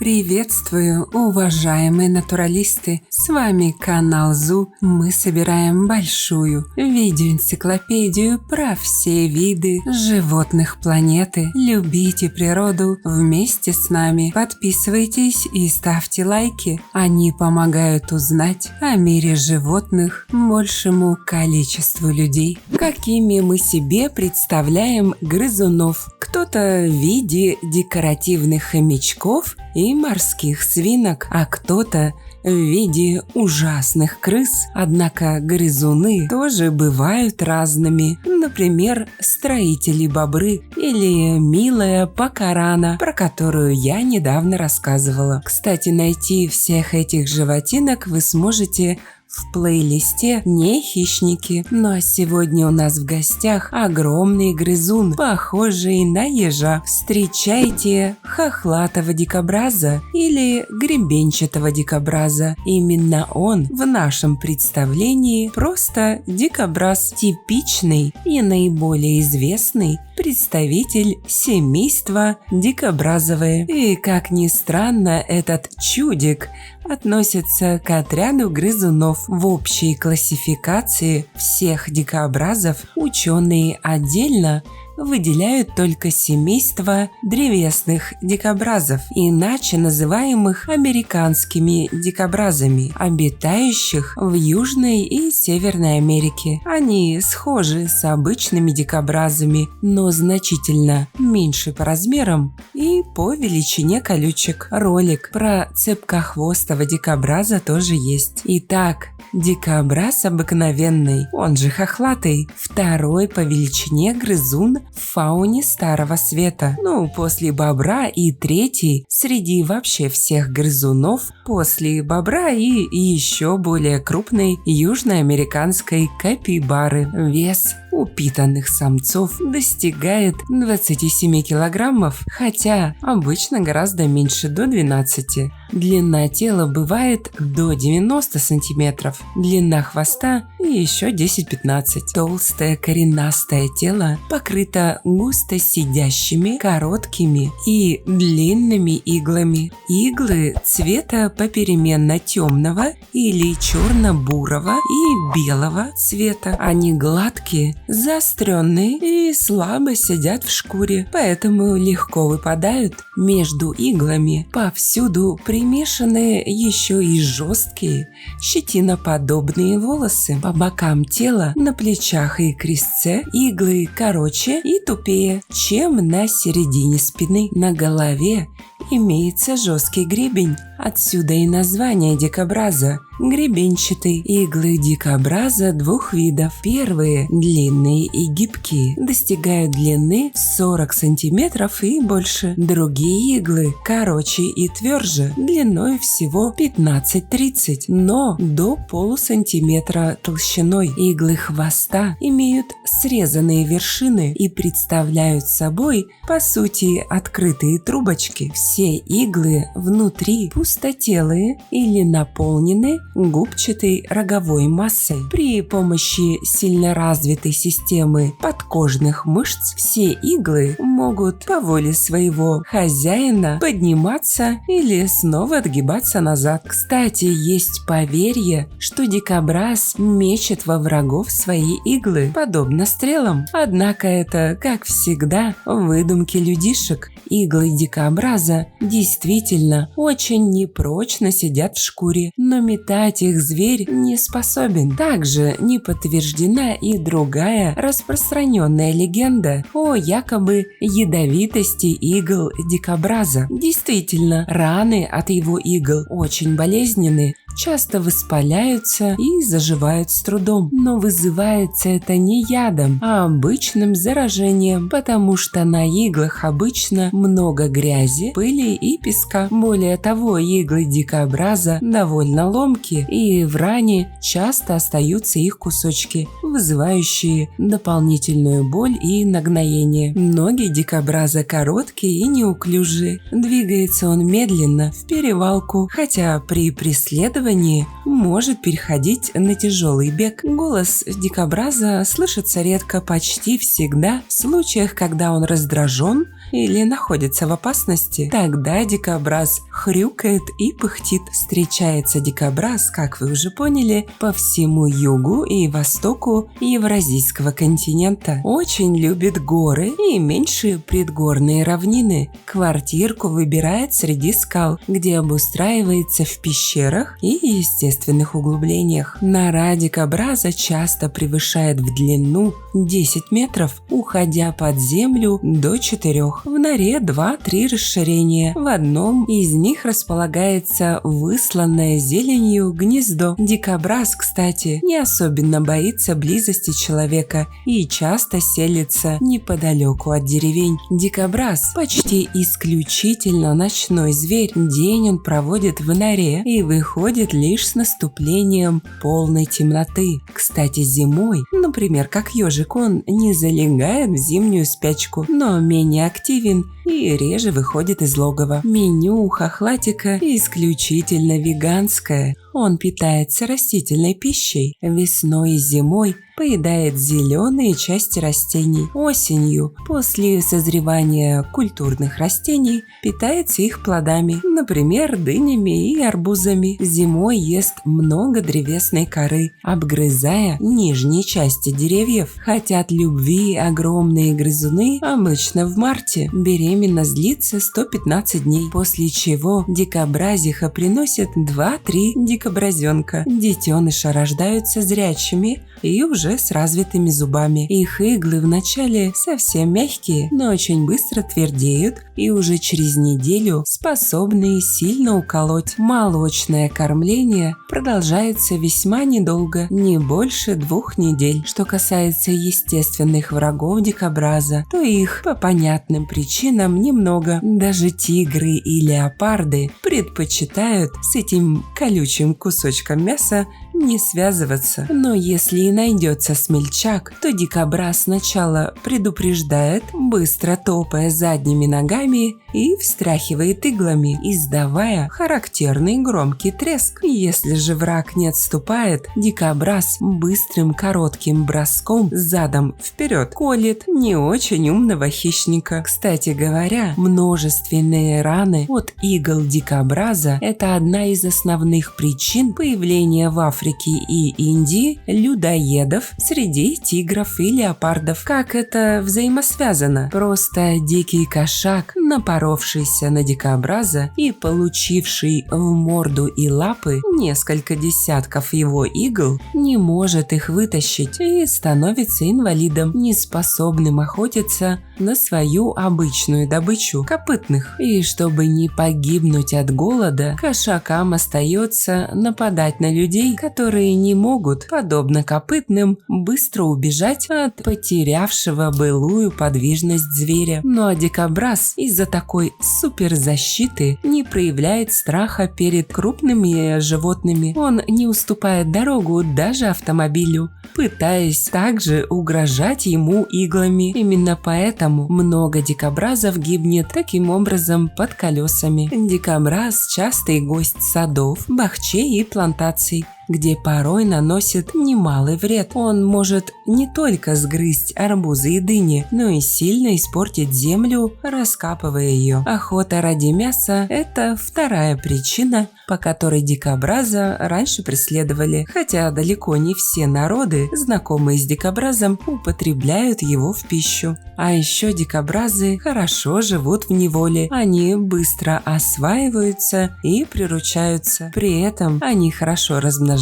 Приветствую, уважаемые натуралисты! С вами канал ЗУ. Мы собираем большую видеоэнциклопедию про все виды животных планеты. Любите природу вместе с нами. Подписывайтесь и ставьте лайки. Они помогают узнать о мире животных большему количеству людей. Какими мы себе представляем грызунов? Кто-то в виде декоративных хомячков и морских свинок, а кто-то в виде ужасных крыс. Однако грызуны тоже бывают разными. Например, строители-бобры или милая покарана, про которую я недавно рассказывала. Кстати, найти всех этих животинок вы сможете в плейлисте «Не хищники». Ну а сегодня у нас в гостях огромный грызун, похожий на ежа. Встречайте хохлатого дикобраза или гребенчатого дикобраза. Именно он в нашем представлении просто дикобраз, типичный и наиболее известный представитель семейства дикобразовые. И как ни странно, этот чудик относится к отряду грызунов. В общей классификации всех дикобразов ученые отдельно выделяют только семейство древесных дикобразов, иначе называемых американскими дикобразами, обитающих в Южной и Северной Америке. Они схожи с обычными дикобразами, но значительно меньше по размерам и по величине колючек. Ролик про цепкохвостого дикобраза тоже есть. Итак, дикобраз обыкновенный, он же хохлатый, второй по величине грызун в фауне Старого Света. После бобра, и третий среди вообще всех грызунов после бобра и еще более крупной южноамериканской капибары. Вес упитанных самцов достигает 27 килограммов, хотя обычно гораздо меньше, до 12. Длина тела бывает до 90 сантиметров, длина хвоста еще 10-15. Толстое коренастое тело покрыто густо сидящими, короткими и длинными иглами. Иглы цвета попеременно темного или черно-бурого и белого цвета. Они гладкие, заостренные и слабо сидят в шкуре, поэтому легко выпадают. Между иглами повсюду примешаны еще и жесткие, щетиноподобные волосы. По бокам тела, на плечах и крестце иглы короче и тупее, чем на середине спины. На голове имеется жесткий гребень, отсюда и название дикобраза – гребенчатый. Иглы дикобраза двух видов. Первые – длинные и гибкие, достигают длины 40 сантиметров и больше. Другие иглы короче и тверже, длиной всего 15-30, но до полусантиметра толщиной. Иглы хвоста имеют срезанные вершины и представляют собой, по сути, открытые трубочки. Все иглы внутри пустотелые или наполнены губчатой роговой массой. При помощи сильно развитой системы подкожных мышц все иглы могут по воле своего хозяина подниматься или снова отгибаться назад. Кстати, есть поверье, что дикобраз мечет во врагов свои иглы, подобно стрелам. Однако это, как всегда, выдумки людишек. Иглы дикобраза действительно очень непрочно сидят в шкуре, но метать их зверь не способен. Также не подтверждена и другая распространенная легенда о якобы ядовитости игл дикобраза. Действительно, раны от его игл очень болезненны, часто воспаляются и заживают с трудом. Но вызывается это не ядом, а обычным заражением, потому что на иглах обычно много грязи, пыли и песка. Более того, иглы дикобраза довольно ломкие, и в ране часто остаются их кусочки, вызывающие дополнительную боль и нагноение. Ноги дикобраза короткие и неуклюжие. Двигается он медленно, в перевалку, хотя при преследовании может переходить на тяжелый бег. Голос дикобраза слышится редко, почти всегда в случаях, когда он раздражен или находится в опасности, тогда дикобраз хрюкает и пыхтит. Встречается дикобраз, как вы уже поняли, по всему югу и востоку Евразийского континента. Очень любит горы и меньшие предгорные равнины. Квартирку выбирает среди скал, где обустраивается в пещерах и естественных углублениях. Нора дикобраза часто превышает в длину 10 метров, уходя под землю до 4. В норе 2-3 расширения. В одном из них располагается высланное зеленью гнездо. Дикобраз, кстати, не особенно боится близости человека и часто селится неподалеку от деревень. Дикобраз почти исключительно ночной зверь. День он проводит в норе и выходит лишь с наступлением полной темноты. Кстати, зимой, например, как ежик, он не залегает в зимнюю спячку, но менее активен и реже выходит из логова. Меню у хохлатика исключительно веганское. Он питается растительной пищей. Весной и зимой поедает зеленые части растений. Осенью, после созревания культурных растений, питается их плодами, например, дынями и арбузами. Зимой ест много древесной коры, обгрызая нижние части деревьев. Хотят любви огромные грызуны обычно в марте. Беременность длится 115 дней, после чего дикобразиха приносит 2-3 дикобразенка. Детеныши рождаются зрячими и уже с развитыми зубами. Их иглы вначале совсем мягкие, но очень быстро твердеют и уже через неделю способны сильно уколоть. Молочное кормление продолжается весьма недолго, не больше 2 недель. Что касается естественных врагов дикобраза, то их по понятным причинам немного. Даже тигры и леопарды предпочитают с этим колючим кусочком мяса не связываться. Но если и найдется смельчак, то дикобраз сначала предупреждает, быстро топая задними ногами и встряхивает иглами, издавая характерный громкий треск. Если же враг не отступает, дикобраз быстрым коротким броском задом вперед колет не очень умного хищника. Кстати говоря, множественные раны от игл дикобраза – это одна из основных причин появления в Африке и Индии людоедов среди тигров и леопардов. Как это взаимосвязано? Просто дикий кошак, напоровшийся на дикобраза и получивший в морду и лапы несколько десятков его игл, не может их вытащить и становится инвалидом, неспособным охотиться на свою обычную добычу – копытных. И чтобы не погибнуть от голода, кошакам остается нападать на людей, которые не могут, подобно копытным, быстро убежать от потерявшего былую подвижность зверя. Ну а дикобраз из-за такой суперзащиты не проявляет страха перед крупными животными. Он не уступает дорогу даже автомобилю, пытаясь также угрожать ему иглами. Именно поэтому много дикобразов гибнет таким образом под колесами. Дикобраз – частый гость садов, бахчей и плантаций, где порой наносит немалый вред. Он может не только сгрызть арбузы и дыни, но и сильно испортить землю, раскапывая ее. Охота ради мяса – это вторая причина, по которой дикобраза раньше преследовали, хотя далеко не все народы, знакомые с дикобразом, употребляют его в пищу. А еще дикобразы хорошо живут в неволе, они быстро осваиваются и приручаются. При этом они хорошо размножаются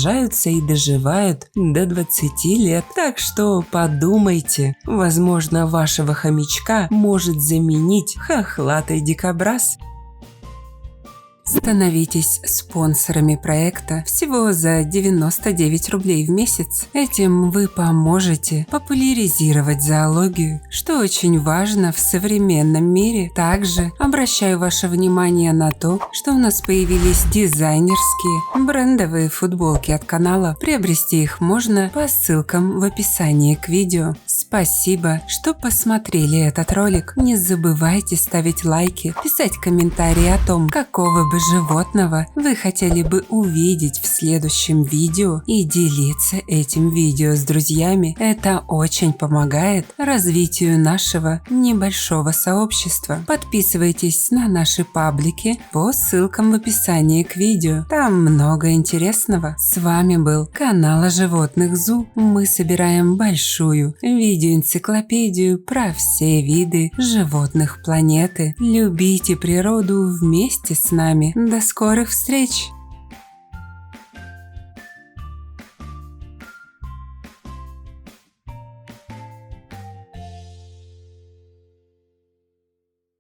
и доживают до 20 лет. Так что подумайте, возможно, вашего хомячка может заменить хохлатый дикобраз. Становитесь спонсорами проекта всего за 99 рублей в месяц. Этим вы поможете популяризировать зоологию, что очень важно в современном мире. Также обращаю ваше внимание на то, что у нас появились дизайнерские брендовые футболки от канала. Приобрести их можно по ссылкам в описании к видео. Спасибо, что посмотрели этот ролик. Не забывайте ставить лайки, писать комментарии о том, какого бы бы животного вы хотели бы увидеть в следующем видео и делиться этим видео с друзьями. Это очень помогает развитию нашего небольшого сообщества. Подписывайтесь на наши паблики по ссылкам в описании к видео. Там много интересного. С вами был канал о животных ЗУ. Мы собираем большую видеоэнциклопедию про все виды животных планеты. Любите природу вместе с нами. До скорых встреч!